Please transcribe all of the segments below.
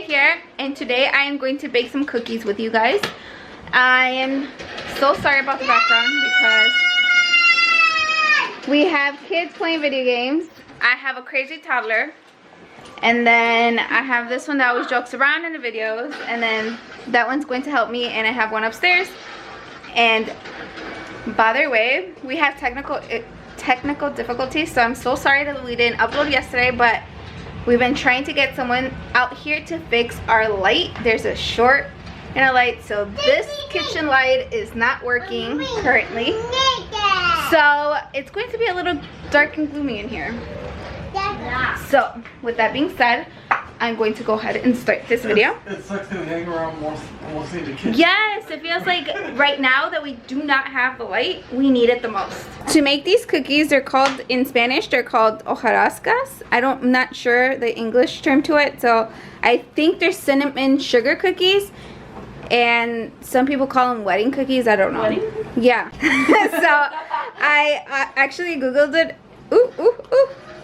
here, and today I am going to bake some cookies with you guys. I am so sorry about the background because we have kids playing video games. I have a crazy toddler, and then I have this one that always jokes around in the videos, and then that one's going to help me, and I have one upstairs. And by the way, we have technical difficulties, so I'm so sorry that we didn't upload yesterday, but we've been trying to get someone out here to fix our light. There's a short in our light, so this kitchen light is not working currently. So it's going to be a little dark and gloomy in here. So with that being said, I'm going to go ahead and start this video. It sucks to hang around mostly in the kitchen. Yes, it feels like right now that we do not have the light, we need it the most. To make these cookies, they're called, in Spanish, they're called hojarascas. I'm not sure the English term to it, so I think they're cinnamon sugar cookies. And some people call them wedding cookies, I don't know. Wedding? Yeah. So I actually Googled it.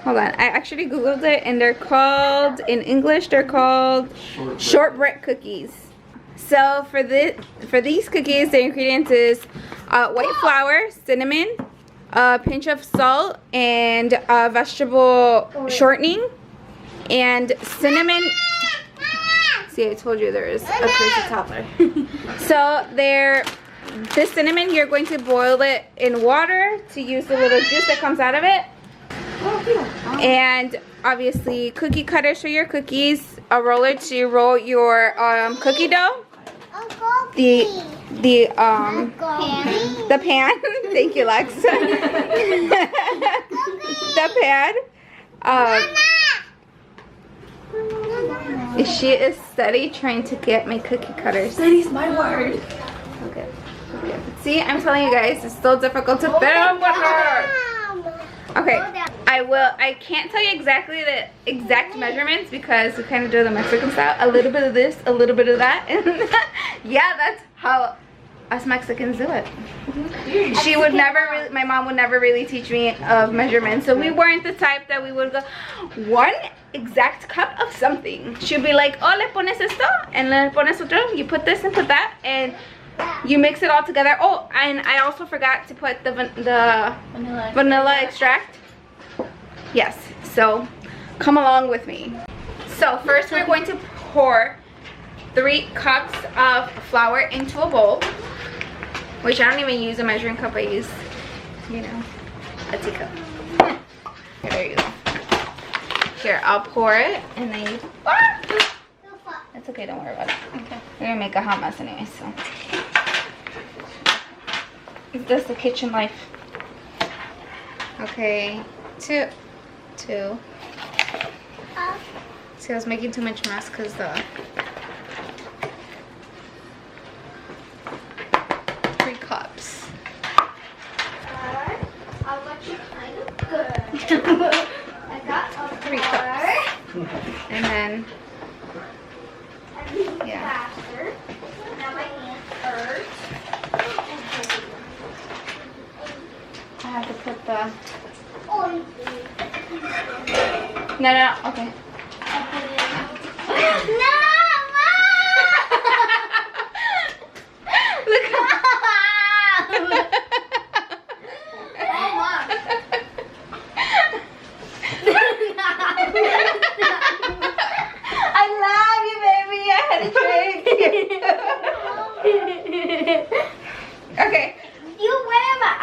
Hold on, I actually Googled it, and they're called, in English, they're called shortbread cookies. So for these cookies, the ingredients is white flour, cinnamon, a pinch of salt, and vegetable shortening, and cinnamon. See, I told you there is a crazy toddler. So this cinnamon, you're going to boil it in water to use the little juice that comes out of it. And obviously cookie cutters for your cookies, a roller to roll your cookie dough, the pan. Thank you, Lex. The pan. She is steady trying to get my cookie cutters. Steady's my word. Okay. See, I'm telling you guys, it's still difficult to film with her. Okay, I can't tell you exactly the exact measurements because we kind of do the Mexican style. A little bit of this, a little bit of that. And yeah, that's how us Mexicans do it. She would never really, my mom would never really teach me of measurements. So we weren't the type that we would go, one exact cup of something. She'd be like, oh, le pones esto, and le pones otro. You put this and put that, and you mix it all together. Oh, and I also forgot to put the vanilla extract. Yes, so come along with me. So first we're going to pour 3 cups of flour into a bowl, which I don't even use a measuring cup. I use, you know, a teacup. There you go. Here, I'll pour it, and then you... That's okay, don't worry about it. Okay. We're gonna make a hot mess anyway, so. Is this the kitchen life? Okay, two. See, I was making too much mess because the 3 cups. I'll let you kind of good. I got 3 cups. And then, yeah. Now my hand hurts. I have to put the... Oh, No, okay. no, Look how... I love you, baby. I had a drink. Okay. You wear my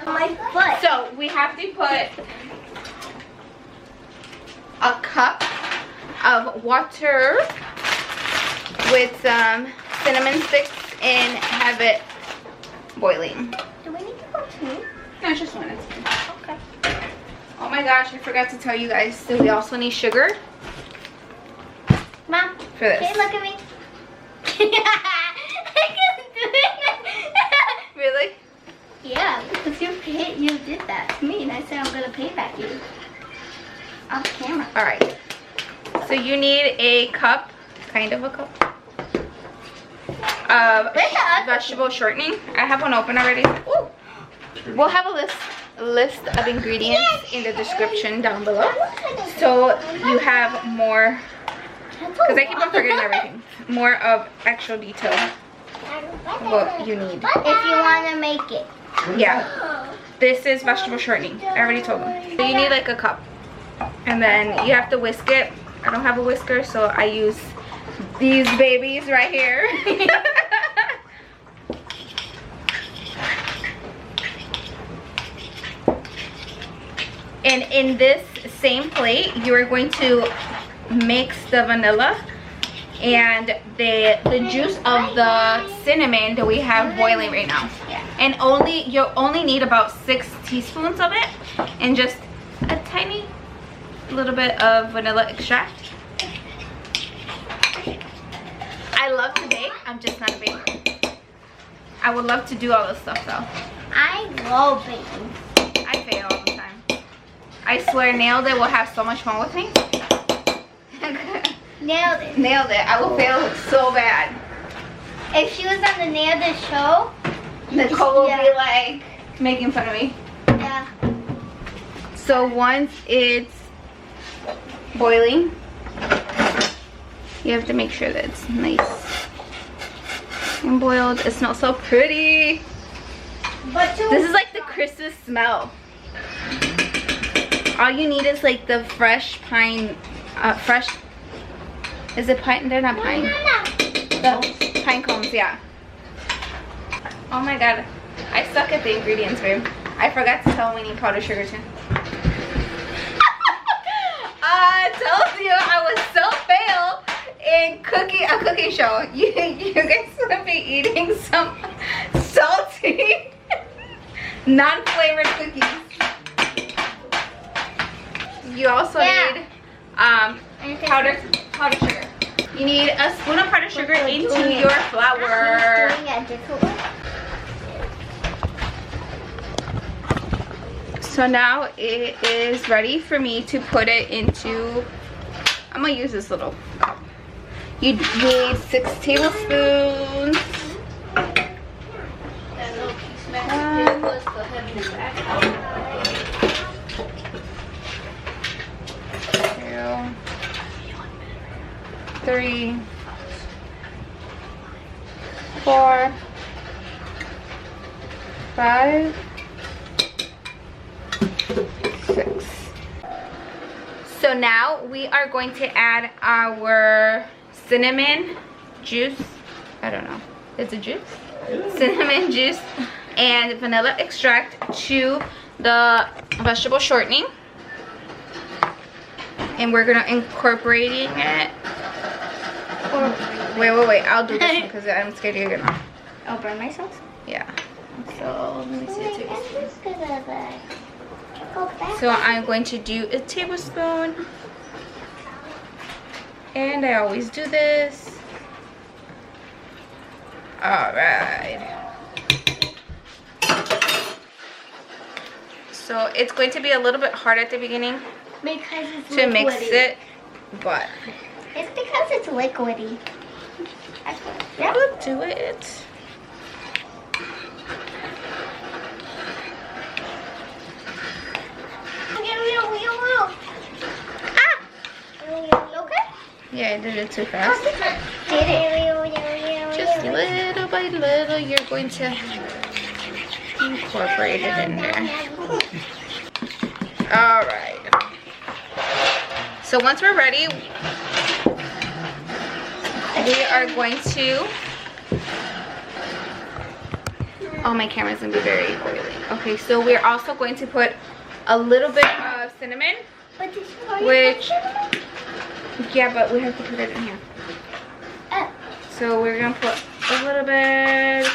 my foot. So we have to put a cup of water with some cinnamon sticks and have it boiling. Do we need to go too? No, it's just one. Okay. Oh my gosh, I forgot to tell you guys. So we also need sugar Mom, for this. okay, look at me. I can do it. Really? Yeah, because you did that to me, and I said I'm gonna pay back you off camera. All right. So you need a cup, kind of a cup, of vegetable shortening. I have one open already. Ooh. We'll have a list of ingredients in the description down below, so you have more, because I keep on forgetting everything, more of actual detail what you need if you want to make it. Yeah, this is vegetable shortening. I already told them. So you need like a cup, and then you have to whisk it. I don't have a whisker, so I use these babies right here. And in this same plate, you are going to mix the vanilla and the juice of the cinnamon that we have boiling right now. And you'll only need about 6 teaspoons of it, and just a tiny little bit of vanilla extract. I love to bake, I'm just not a baker. I would love to do all this stuff though. I love baking. I fail all the time. I swear Nailed It will have so much fun with me. Nailed it. Nailed It. I will fail so bad. If she was on the Nailed It show, Nicole will be like making fun of me. Yeah. So once it's boiling, you have to make sure that it's nice and boiled. It smells so pretty. This is like the Christmas smell. All you need is like the fresh pine, is it pine? They're not pine. The pine cones, yeah. Oh my god, I suck at the ingredients, babe. I forgot to tell we need powdered sugar too. I told you I was so fail in a cooking show. You guys would be eating some salty, non-flavored cookies. You also need powdered sugar. You need a spoon of powdered sugar into your flour. So now it is ready for me to put it into, I'm gonna use this little cup. You need 6 tablespoons. Three, 4, 5, 6. So now we are going to add our cinnamon juice. I don't know. It's a juice? Cinnamon juice and vanilla extract to the vegetable shortening. And we're gonna incorporating it. Wait. I'll do this one because I'm scared you're gonna. I'll burn myself? Yeah. So let me see a tablespoon. So So I'm going to do a tablespoon. And I always do this. Alright. So it's going to be a little bit hard at the beginning because it's to mix it, but it's because it's liquidy. yeah, we'll do it. Yeah, I did it too fast. Just little by little, you're going to incorporate it in there. Alright. So once we're ready, we are going to... Oh, my camera's going to be very oily. Okay, so we're also going to put a little bit of cinnamon, which... Yeah, but we have to put it in here. So we're gonna put a little bit.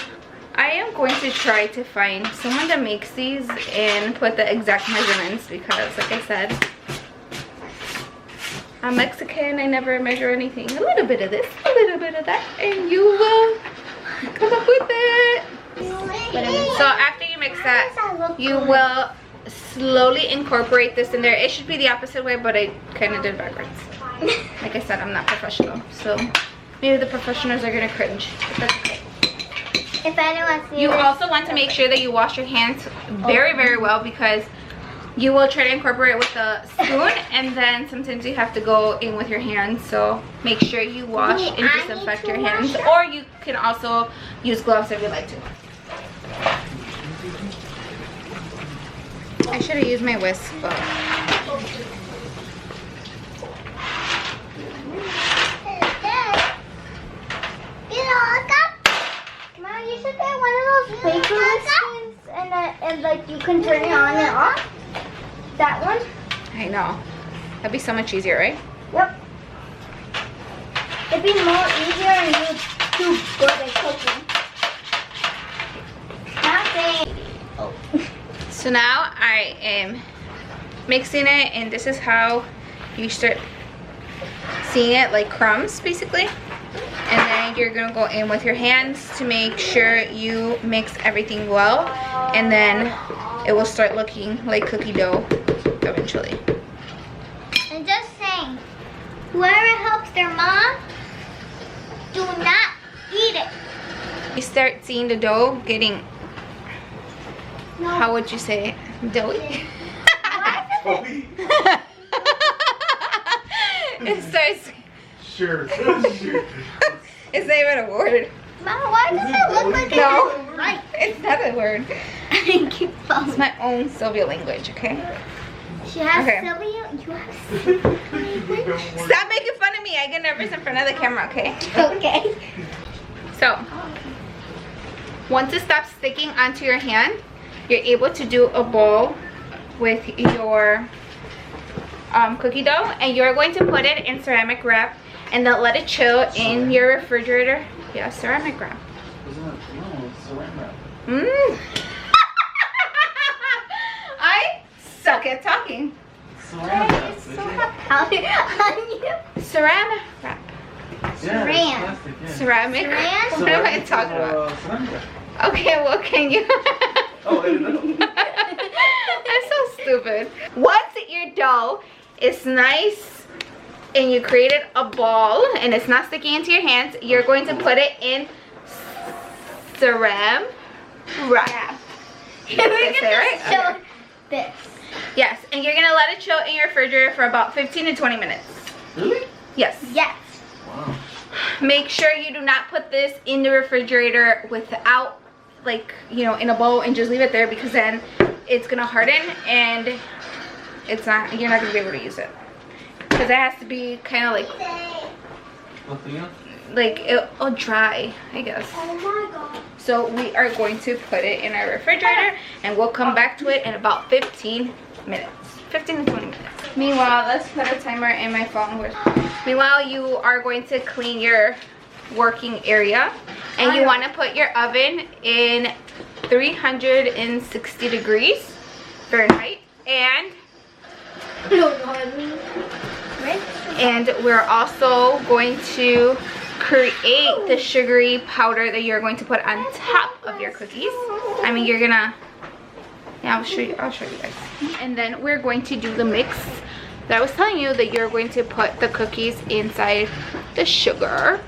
I am going to try to find someone that makes these and put the exact measurements because, like I said, I'm Mexican. I never measure anything. A little bit of this, a little bit of that, and you will come up with it. So after you mix that, you will slowly incorporate this in there. It should be the opposite way, but I kind of did backwards. Like I said, I'm not professional, so maybe the professionals are gonna cringe, but that's okay. If anyone's new, You also want to make sure that you wash your hands very, very well, because you will try to incorporate it with a spoon, and then sometimes you have to go in with your hands. So make sure you wash and disinfect your hands, or you can also use gloves if you like to. I should have used my whisk, but Mom, you should get one of those paper whiskers, and like you can turn it on and off. That one? I know. That'd be so much easier, right? Yep. It'd be more easier and you'd do good at cooking. Nothing. Oh. So now I am mixing it, and this is how you start seeing it, like crumbs basically. And then you're gonna go in with your hands to make sure you mix everything well, and then it will start looking like cookie dough eventually. And just saying, whoever helps their mom, do not eat it. You start seeing the dough getting, No. how would you say it? Doughy? It starts, Sure. it's not even a word. Mom, why does it look like No. it's right? It's not a word. I keep falling. It's my own Sylvia language, okay? She has Okay. Sylvia. You have Sylvia. Stop making fun of me. I get nervous in front of the camera, okay? Okay. So, once it stops sticking onto your hand, you're able to do a bowl with your cookie dough, and you're going to put it in ceramic wrap and then let it chill in your refrigerator. Yeah, ceramic wrap. No, it's saran wrap. I suck at talking. Saran wrap. You still have powder on you. Ceramic wrap. Yeah, it's Saran. plastic, yeah. Ceramic. Saran? What am I talking about? Saran wrap. Okay, well, can you? Oh, I didn't know. I'm so stupid. Once your dough is nice and you created a ball and it's not sticking into your hands, you're going to put it in saran wrap. Did I say it right? Show Okay. this. Yes, and you're gonna let it chill in your refrigerator for about 15 to 20 minutes. Really? Yes. Yes. Wow. Make sure you do not put this in the refrigerator without, like, you know, in a bowl and just leave it there, because then it's gonna harden and it's not, you're not gonna be able to use it, because it has to be kind of like it'll dry, I guess. Oh my god. So we are going to put it in our refrigerator, and we'll come back to it in about 15 minutes. 15 to 20 minutes. Meanwhile, let's put a timer in my phone. Meanwhile, you are going to clean your working area, and you want to put your oven in 360 degrees Fahrenheit, and we're also going to create the sugary powder that you're going to put on top of your cookies. I mean, you're gonna, yeah, I'll show you guys. And then we're going to do the mix that I was telling you, that you're going to put the cookies inside the sugar.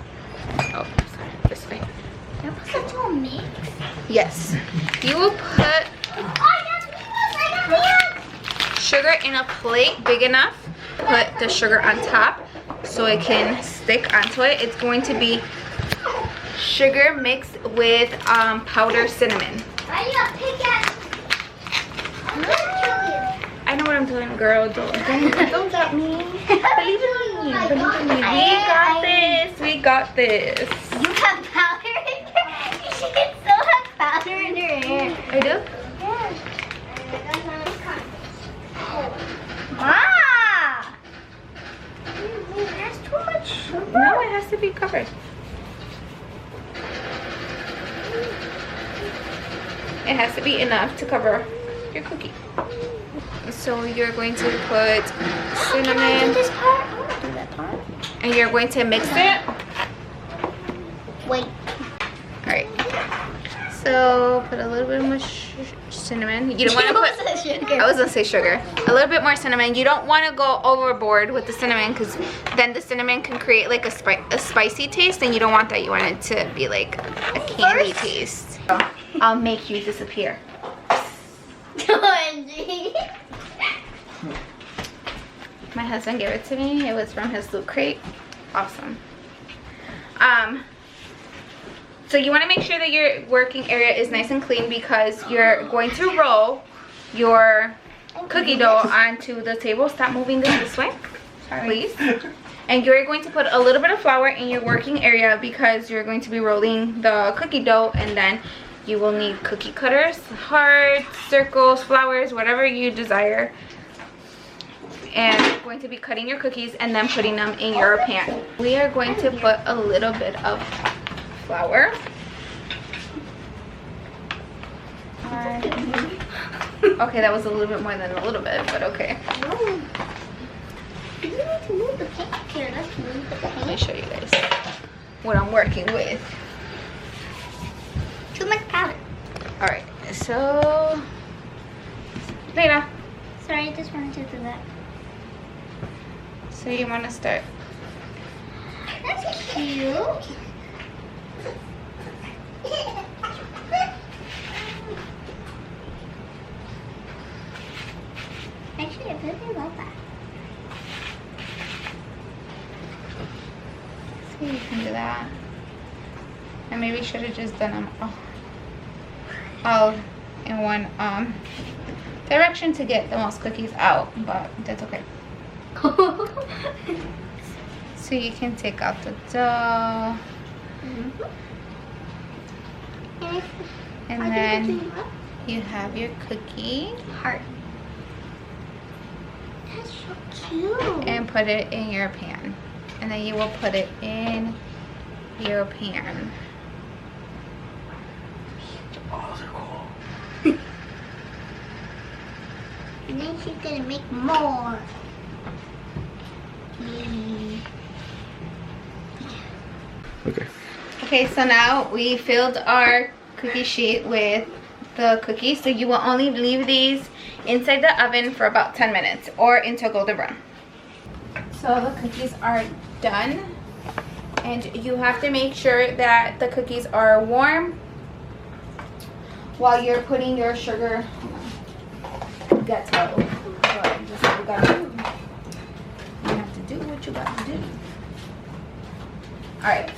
Oh, sorry, this way. You're supposed to do a mix? Yes. You will put sugar in a plate big enough. Put the sugar on top so it can stick onto it. It's going to be sugar mixed with powdered cinnamon. I know what I'm doing, girl. Don't doubt me. Believe in me. Believe in me. We got this. We got this. You have powder in your hair? You should still have powder in your hair. I do? Yes. Ah! That's too much sugar. No, it has to be covered. It has to be enough to cover your cookie. So you're going to put cinnamon, This part? I want to do that part. and you're going to mix it. Wait. Alright. So put a little bit more cinnamon. You don't want to put. Sugar. I was gonna say sugar. A little bit more cinnamon. You don't want to go overboard with the cinnamon because then the cinnamon can create like a spicy taste, and you don't want that. You want it to be like a candy taste. So I'll make you disappear. My husband gave it to me. It was from his Loot Crate. Awesome. So you want to make sure that your working area is nice and clean because you're going to roll your cookie dough onto the table. Stop moving this way, please. And you're going to put a little bit of flour in your working area because you're going to be rolling the cookie dough, and then you will need cookie cutters, hearts, circles, flowers, whatever you desire. And you're going to be cutting your cookies and then putting them in your pan. We are going to put a little bit of flour. Okay, that was a little bit more than a little bit, but okay. Let me show you guys what I'm working with. Too much powder. Alright, so Layla. Sorry, I just wanted to do that. So you want to start. That's cute. Actually, I really love that. So you can do that. I maybe should have just done them all in one direction to get the most cookies out, but that's okay. So you can take out the dough. And then you have your cookie Heart. That's so cute. and put it in your pan. And then you will put it in your pan. Oh, those are cool. And then she's gonna make more. Okay. Okay, so now we filled our cookie sheet with the cookies. So you will only leave these inside the oven for about 10 minutes or until golden brown. So the cookies are done. And you have to make sure that the cookies are warm while you're putting your sugar ghetto. So just what you gotta do. You have to do what you gotta do. Alright.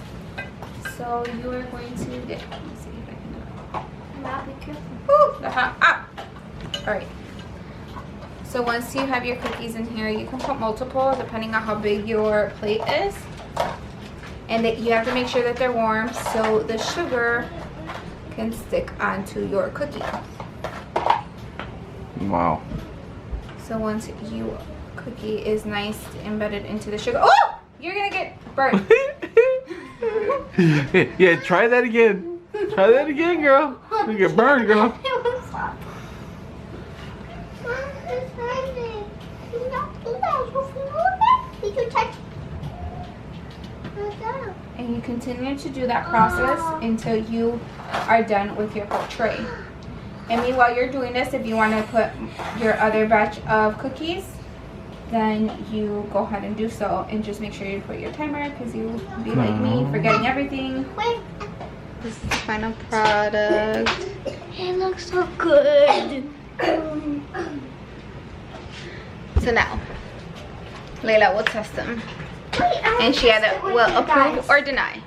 So you are going to get, let me see if I can do it. Now be careful. Woo, the hot, ah. Alright. So once you have your cookies in here, you can put multiple depending on how big your plate is. And that you have to make sure that they're warm so the sugar can stick onto your cookie. Wow. So once your cookie is nice embedded into the sugar, oh! You're gonna get burnt. Yeah, try that again. Try that again, girl. You get burned, girl. And you continue to do that process until you are done with your whole tray. And meanwhile you're doing this, if you want to put your other batch of cookies, then you go ahead and do so, and just make sure you put your timer because you be like me, forgetting everything. This is the final product. It looks so good. So now Layla will test them, and she either will approve or deny.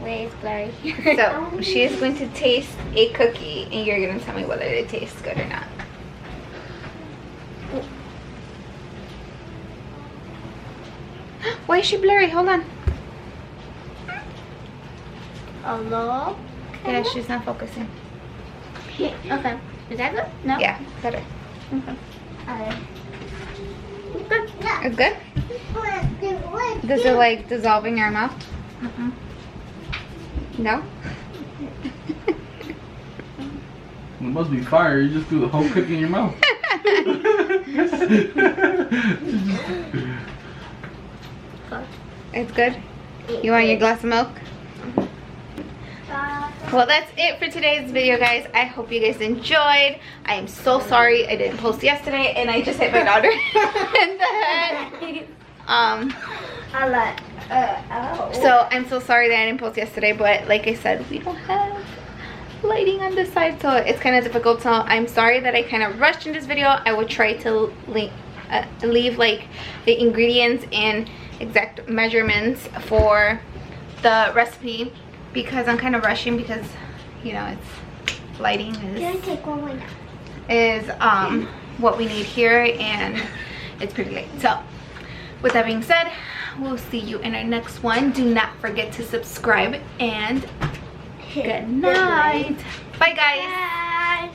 Wait, it's blurry. So she is going to taste a cookie, and you're going to tell me whether it tastes good or not. Why is she blurry? Hold on. Hello? Yeah, she's not focusing. Okay. Is that good? No? Yeah, better. Okay. It's good? Does it like dissolve in your mouth? No? It must be fire. You just threw the whole cookie in your mouth. It's good? You want your glass of milk? Well, that's it for today's video, guys. I hope you guys enjoyed. I am so sorry I didn't post yesterday and I just hit my daughter in the head. So I'm so sorry that I didn't post yesterday, but like I said, we don't have lighting on this side, so it's kind of difficult. So I'm sorry that I kind of rushed in this video. I will try to leave like the ingredients and exact measurements for the recipe, because I'm kind of rushing because, you know, it's lighting is what we need here, and it's pretty late. So with that being said, we'll see you in our next one. Do not forget to subscribe, and good night. Bye, guys. Bye.